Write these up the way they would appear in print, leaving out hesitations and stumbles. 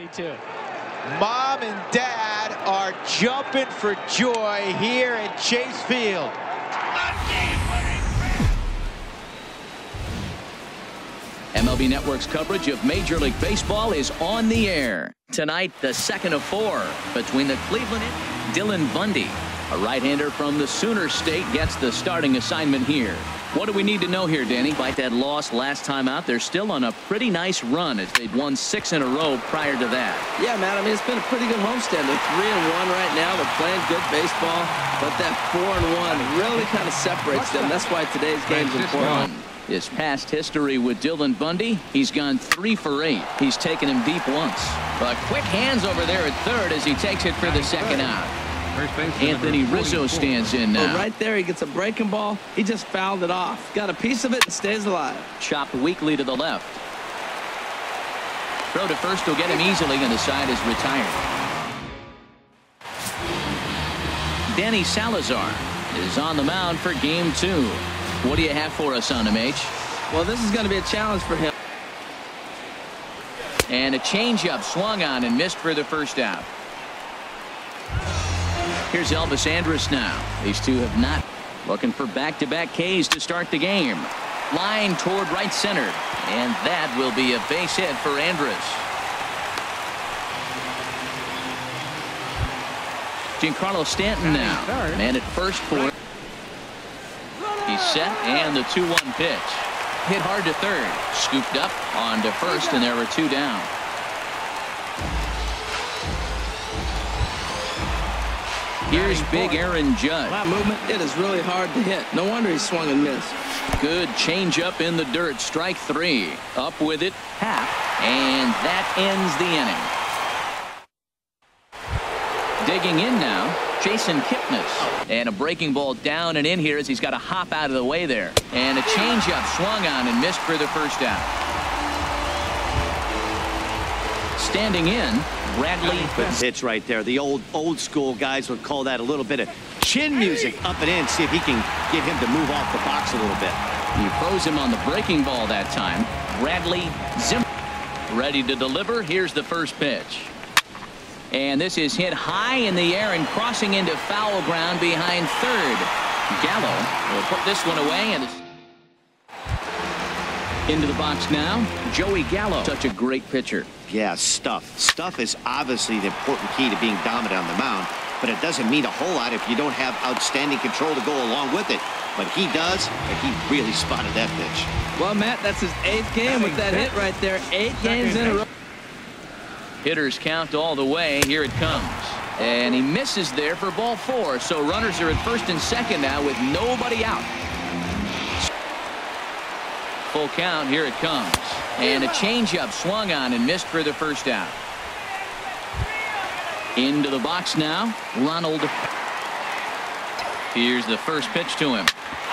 Me too. Mom and Dad are jumping for joy here at Chase Field. MLB Network's coverage of Major League Baseball is on the air. Tonight, the second of 4 between the Cleveland and Dylan Bundy. A right-hander from the Sooner State gets the starting assignment here. What do we need to know here, Danny? Despite that loss last time out, they're still on a pretty nice run as they'd won 6 in a row prior to that. Yeah, man, I mean, it's been a pretty good homestand. They're 3-1 right now. They're playing good baseball, but that 4-1 really kind of separates them. That's why today's game's important. His past history with Dylan Bundy, he's gone 3 for 8. He's taken him deep once. But quick hands over there at third as he takes it for the second out. Anthony Rizzo stands in now. Oh, right there, he gets a breaking ball. He just fouled it off. Got a piece of it and stays alive. Chopped weakly to the left. Throw to first will get him easily, and the side is retired. Danny Salazar is on the mound for game 2. What do you have for us on him, H? Well, this is going to be a challenge for him. And a changeup swung on and missed for the first out. Here's Elvis Andrus now. These two have not. Looking for back-to-back Ks to start the game. Line toward right center. And that will be a base hit for Andrus. Giancarlo Stanton now. Man at first for it. He's set, and the 2-1 pitch. Hit hard to third. Scooped up on to first, and there were 2 down. Here's big Aaron Judge. That movement, it is really hard to hit. No wonder he swung and missed. Good changeup in the dirt. Strike 3. Up with it, half, and that ends the inning. Digging in now, Jason Kipnis. And a breaking ball down and in here as he's got to hop out of the way there. And a changeup swung on and missed for the first out. Standing in, Bradley. Pitch right there. The old school guys would call that a little bit of chin music up and in. See if he can get him to move off the box a little bit. He froze him on the breaking ball that time. Bradley Zimmer ready to deliver. Here's the first pitch. And this is hit high in the air and crossing into foul ground behind third. Gallo will put this one away. And into the box now, Joey Gallo. Such a great pitcher. Yeah, stuff. Stuff is obviously the important key to being dominant on the mound, but it doesn't mean a whole lot if you don't have outstanding control to go along with it. But he does, and he really spotted that pitch. Well, Matt, that's his 8th game with that hit right there. 8 games in a row. Hitters count all the way. Here it comes. And he misses there for ball 4. So runners are at first and second now with nobody out. Full count. Here it comes. And a changeup swung on and missed for the first out. Into the box now, Ronald. Here's the first pitch to him.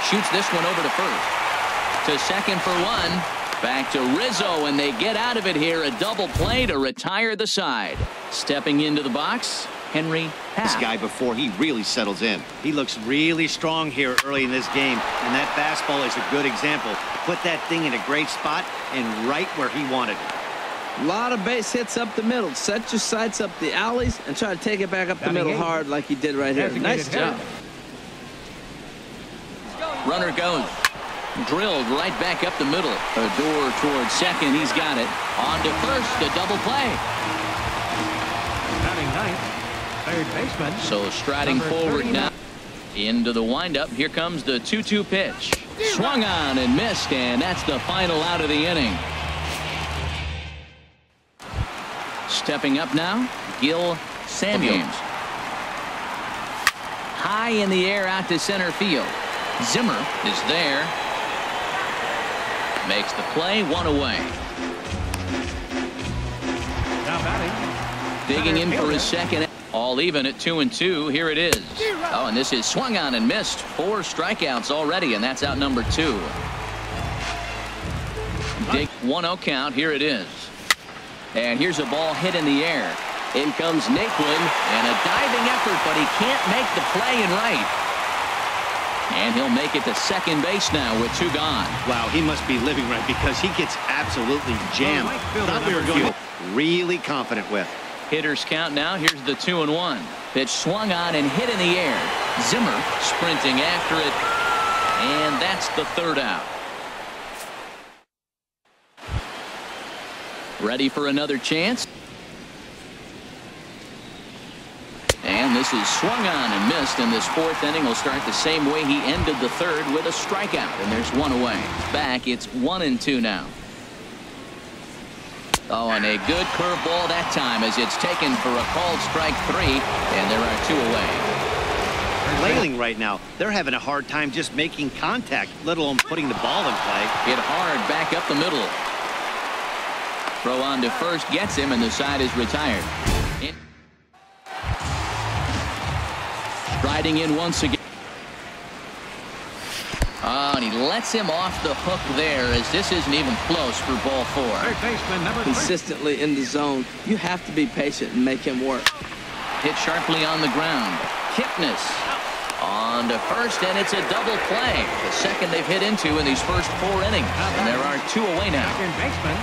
Shoots this one over to first. To second for 1. Back to Rizzo, and they get out of it here. A double play to retire the side. Stepping into the box, Henry Papp. This guy before he really settles in. He looks really strong here early in this game, and that fastball is a good example. Put that thing in a great spot and right where he wanted it. A lot of base hits up the middle. Set your sights up the alleys and try to take it back up the middle hard like he did right here. Nice job. Runner goes. Drilled right back up the middle. Odor towards second. He's got it. On to first. A double play. Batting ninth, third baseman. So striding forward now. Into the windup. Here comes the 2-2 pitch. Swung on and missed, and that's the final out of the inning. Stepping up now, Gil Samuels. High in the air out to center field. Zimmer is there. Makes the play, 1 away. Now batting. Digging in for his second. All even at 2-2. Here it is. Oh, and this is swung on and missed. 4 strikeouts already, and that's out number 2. Dig 1-0 count. Here it is. And here's a ball hit in the air. In comes Naquin, and a diving effort, but he can't make the play in right. And he'll make it to second base now with 2 gone. Wow, he must be living right because he gets absolutely jammed. Thought we were going really confident with. Hitters count now. Here's the 2-1. Pitch swung on and hit in the air. Zimmer sprinting after it. And that's the 3rd out. Ready for another chance. And this is swung on and missed, and this 4th inning will start the same way he ended the 3rd with a strikeout, and there's 1 away. Back, it's 1-2 now. Oh, and a good curveball that time as it's taken for a called strike 3, and there are 2 away. Flailing right now. They're having a hard time just making contact, let alone putting the ball in play. Hit hard back up the middle. Throw on to first gets him, and the side is retired. Striding in once again. Oh, and he lets him off the hook there as this isn't even close for ball 4. Third baseman, number 3. Consistently in the zone. You have to be patient and make him work. Hit sharply on the ground. Kipnis on to first, and it's a double play. The second they've hit into in these first 4 innings. And there are 2 away now. Second baseman.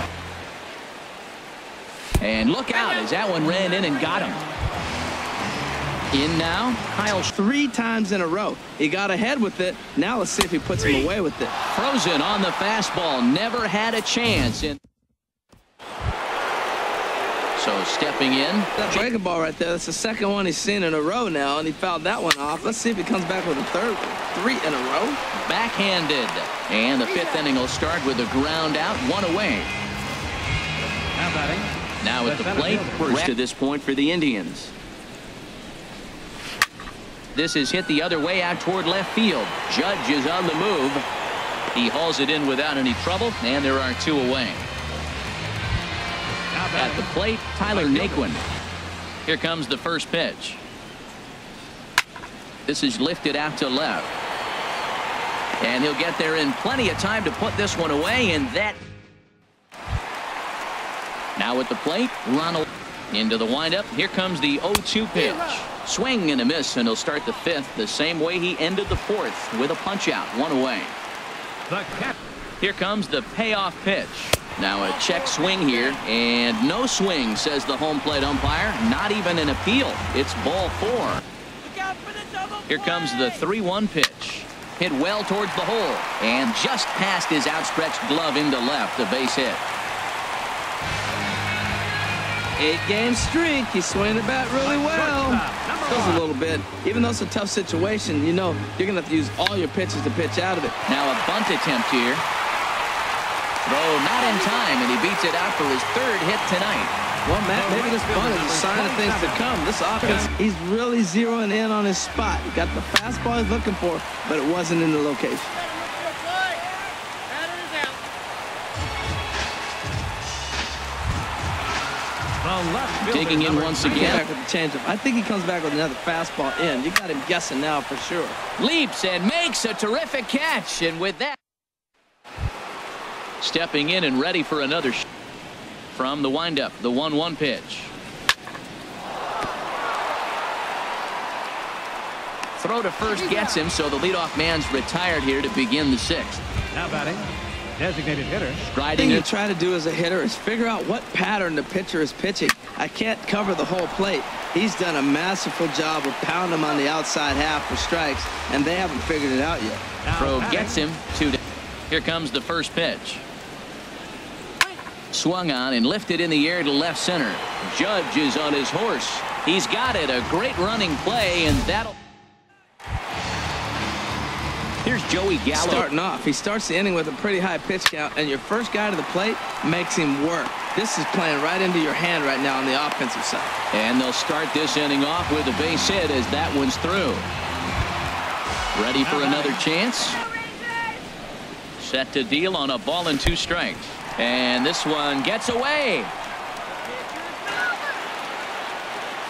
And look out as that one ran in and got him. In now, Kyle 3 times in a row. He got ahead with it. Now let's see if he puts him away with it. frozen on the fastball. Never had a chance. So stepping in. That breaking ball right there. That's the 2nd one he's seen in a row now, and he fouled that one off. Let's see if he comes back with a 3rd one. 3 in a row. Backhanded. And the 5th inning will start with a ground out, 1 away. Now batting. Now at the plate, first to this point for the Indians. This is hit the other way out toward left field. Judge is on the move. He hauls it in without any trouble, and there are 2 away. At the plate, Tyler Naquin. Here comes the first pitch. This is lifted out to left. And he'll get there in plenty of time to put this one away, and that. Now at the plate, Ronald into the windup. Here comes the 0-2 pitch. Swing and a miss, and he'll start the 5th the same way he ended the 4th with a punch out, 1 away. Here comes the payoff pitch. Now a check swing here, and no swing, says the home plate umpire. Not even an appeal. It's ball 4. Here comes the 3-1 pitch. Hit well towards the hole, and just past his outstretched glove into left, a base hit. 8-game streak. He's swinging the bat really well. Feels a little bit. Even though it's a tough situation, you know you're going to have to use all your pitches to pitch out of it. Now a bunt attempt here. Throw not in time, and he beats it out for his 3rd hit tonight. Well, Matt, maybe this bunt is a sign of things to come. This offense, he's really zeroing in on his spot. He got the fastball he's looking for, but it wasn't in the location. Digging in once again. Back with the changeup. I think he comes back with another fastball in. You got him guessing now for sure. Leaps and makes a terrific catch, and with that, stepping in and ready for another from the windup, the 1-1 pitch. Throw to first gets him, so the leadoff man's retired here to begin the 6th. Now batting, designated hitter. Striding you try to do as a hitter is figure out what pattern the pitcher is pitching. I can't cover the whole plate. He's done a masterful job of pounding him on the outside half for strikes, and they haven't figured it out yet. Throw gets him 2 down. Here comes the first pitch. Swung on and lifted in the air to left center. Judge is on his horse. He's got it. A great running play, and that'll. Here's Joey Gallo. Starting off, he starts the inning with a pretty high pitch count, and your first guy to the plate makes him work. This is playing right into your hand right now on the offensive side. And they'll start this inning off with a base hit as that one's through. Ready for another chance. Set to deal on a ball and 2 strikes. And this one gets away.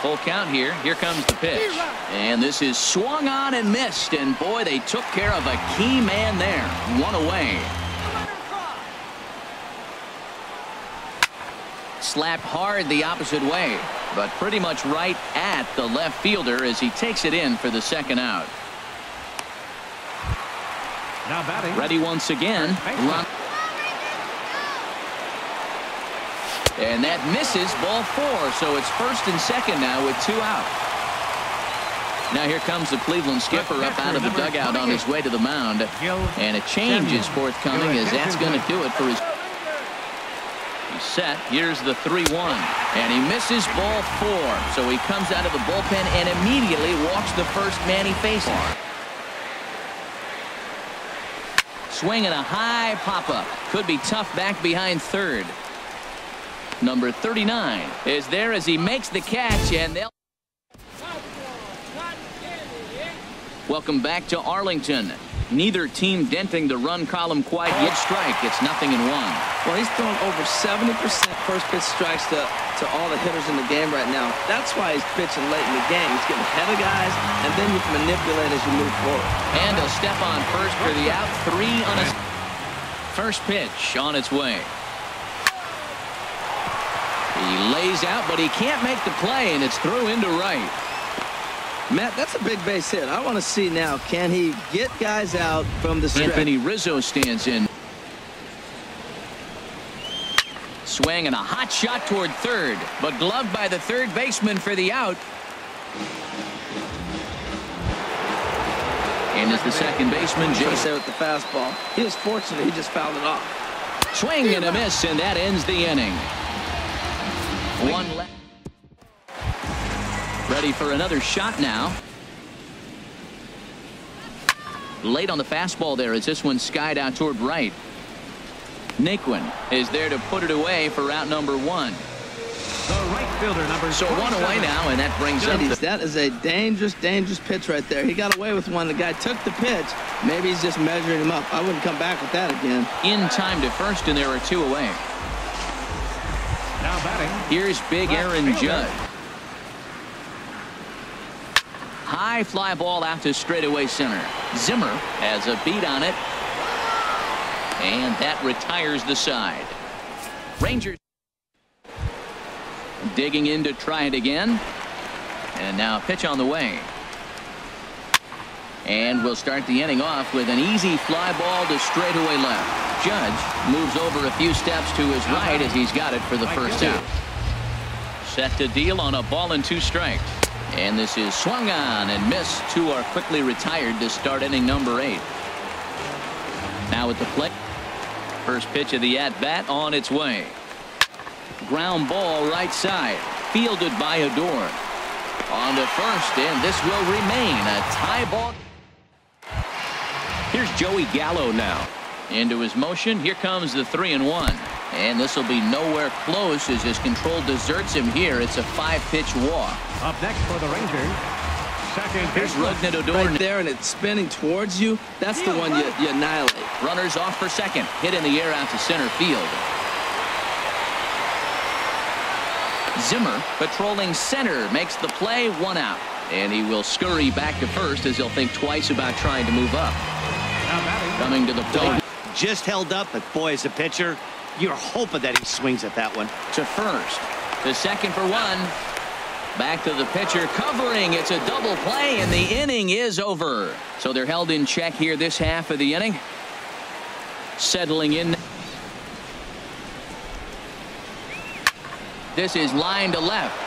Full count here. Here comes the pitch. And this is swung on and missed. And boy, they took care of a key man there. 1 away. Slapped hard the opposite way, but pretty much right at the left fielder as he takes it in for the 2nd out. Now batting. Ready once again. And that misses, ball 4. So it's first and second now with 2 out. Now here comes the Cleveland skipper up out of the dugout on his way to the mound. And a change is forthcoming as that's going to do it for his... He's set. Here's the 3-1. And he misses, ball 4. So he comes out of the bullpen and immediately walks the first man he faces. Swinging a high pop-up. Could be tough back behind third. Number 39 is there as he makes the catch, and they'll... Welcome back to Arlington. Neither team denting the run column quite yet. Strike. It's 0-1. Well, he's throwing over 70% first pitch strikes to all the hitters in the game right now. That's why he's pitching late in the game. He's getting ahead of guys, and then you can manipulate as you move forward. And a step on first for the out. 3 on his first pitch on its way. He lays out, but he can't make the play, and it's through into right. Matt, that's a big base hit. I want to see now, can he get guys out from the stretch? Anthony Rizzo stands in. Swing and a hot shot toward third, but gloved by the third baseman for the out. And as the second baseman, Jason with the fastball. He was fortunate. He just fouled it off. Swing and a miss, and that ends the inning. One left. Ready for another shot now. Late on the fastball there as this one skied out toward right. Naquin is there to put it away for out number 1. The right fielder, number 27. So 1 away now, and that brings up the... That is a dangerous pitch right there. He got away with one. The guy took the pitch. Maybe he's just measuring him up. I wouldn't come back with that again. In time to first, and there are 2 away. Now batting. Here's big Aaron Judge. High fly ball out to straightaway center. Zimmer has a beat on it. And that retires the side. Rangers digging in to try it again. And now a pitch on the way. And we'll start the inning off with an easy fly ball to straightaway left. Judge moves over a few steps to his right as he's got it for the first out. Set to deal on a ball and 2 strikes. And this is swung on and missed. 2 are quickly retired to start inning number 8. Now at the plate. First pitch of the at-bat on its way. Ground ball right side. Fielded by Odor. On to first, and this will remain a tie ball. Here's Joey Gallo now. Into his motion. Here comes the 3-1. And this will be nowhere close as his control deserts him here. It's a 5-pitch walk. Up next for the Rangers. Second. Here's Rougned Odor. Right there, and it's spinning towards you. That's the one you annihilate. Runners off for second. Hit in the air out to center field. Zimmer patrolling center makes the play. 1 out. And he will scurry back to first as he'll think twice about trying to move up. Now batting. Coming to the plate. Just held up, but boy, as a pitcher, you're hoping that he swings at that one. To first. To second for 1. Back to the pitcher covering. It's a double play, and the inning is over. So they're held in check here this half of the inning. Settling in. This is line to left.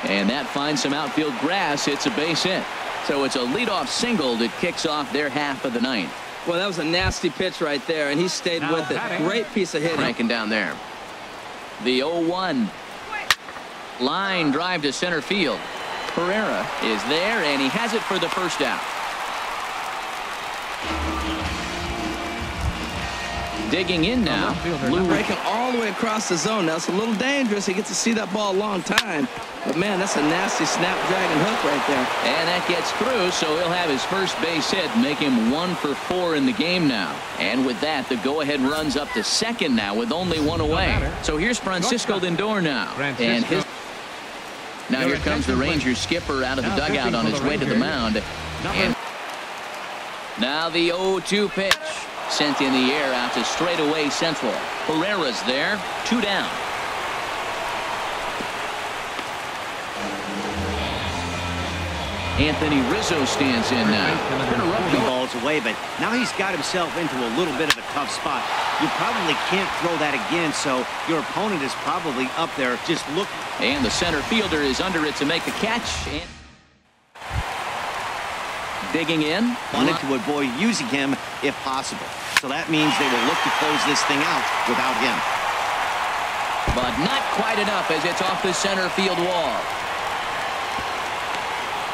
And that finds some outfield grass. It's a base hit. So it's a leadoff single that kicks off their half of the ninth. Well, that was a nasty pitch right there, and he stayed with it. Great piece of hitting. Ranking down there. The 0-1. Line drive to center field. Pereira is there, and he has it for the first out. Digging in now. Breaking all the way across the zone. Now, it's a little dangerous. He gets to see that ball a long time. But, man, that's a nasty snapdragon hook right there. And that gets through, so he'll have his first base hit, make him 1 for 4 in the game now. And with that, the go-ahead runs up to second now with only 1 away. So here's Francisco Lindor now. And his... Now here comes the Rangers skipper out of the dugout on his way to the mound. And now the 0-2 pitch. Sent in the air out to straightaway central. Pereira's there. 2 down. Anthony Rizzo stands in now. Been a rough balls away, but now he's got himself into a little bit of a tough spot. You probably can't throw that again, so your opponent is probably up there just looking. And the center fielder is under it to make the catch. And digging in. Wanted to avoid using him if possible. So that means they will look to close this thing out without him. But not quite enough as it's off the center field wall.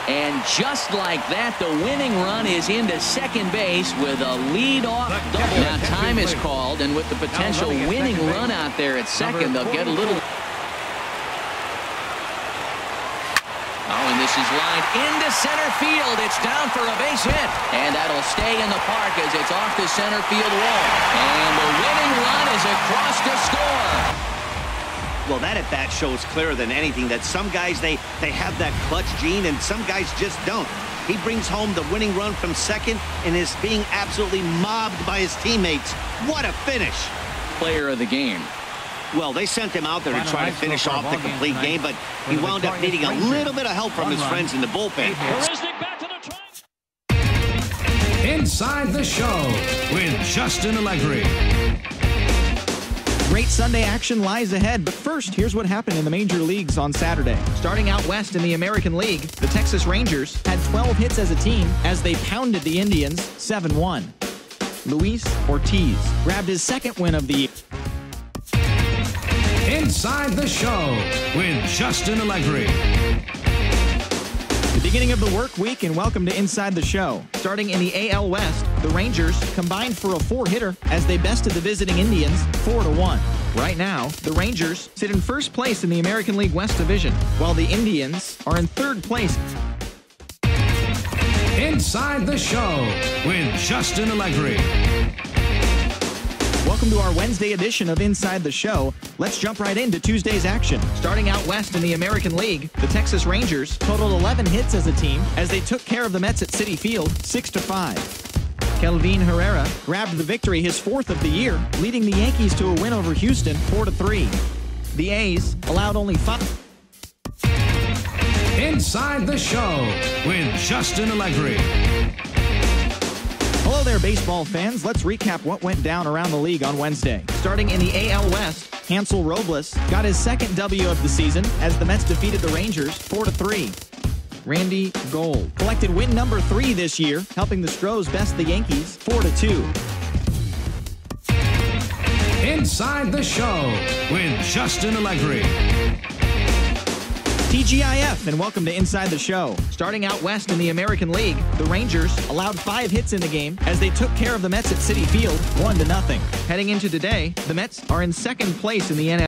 And just like that, the winning run is into second base with a lead-off double. Now time is called, and with the potential winning run out there at second, they'll get a little... Oh, and this is lined into center field. It's down for a base hit. And that'll stay in the park as it's off the center field wall. And the winning run is across to score. Well, that at bat shows clearer than anything that some guys, they have that clutch gene, and some guys just don't. He brings home the winning run from second and is being absolutely mobbed by his teammates. What a finish. Player of the game. Well, they sent him out there to try to finish off the complete game, but he wound up needing a little bit of help from his friends in the bullpen. Inside the Show with Justin Allegri. Great Sunday action lies ahead, but first, here's what happened in the major leagues on Saturday. Starting out west in the American League, the Texas Rangers had 12 hits as a team as they pounded the Indians 7-1. Luis Ortiz grabbed his second win of the year. Inside the Show with Justin Allegri. The beginning of the work week, and welcome to Inside the Show. Starting in the AL West, the Rangers combined for a 4-hitter as they bested the visiting Indians 4-1. Right now, the Rangers sit in first place in the American League West Division, while the Indians are in third place. Inside the Show with Justin Allegri. Welcome to our Wednesday edition of Inside the Show. Let's jump right into Tuesday's action. Starting out west in the American League, the Texas Rangers totaled 11 hits as a team as they took care of the Mets at Citi Field 6-5. Kelvin Herrera grabbed the victory, his fourth of the year, leading the Yankees to a win over Houston 4-3. The A's allowed only 5. Inside the Show with Justin Allegri. Hello there, baseball fans. Let's recap what went down around the league on Wednesday. Starting in the AL West, Hansel Robles got his second W of the season as the Mets defeated the Rangers 4-3. Randy Gold collected win number 3 this year, helping the Stros best the Yankees 4-2. Inside the Show with Justin Allegri. TGIF, and welcome to Inside the Show. Starting out west in the American League, the Rangers allowed 5 hits in the game as they took care of the Mets at Citi Field 1-0. Heading into today, the Mets are in second place in the NL.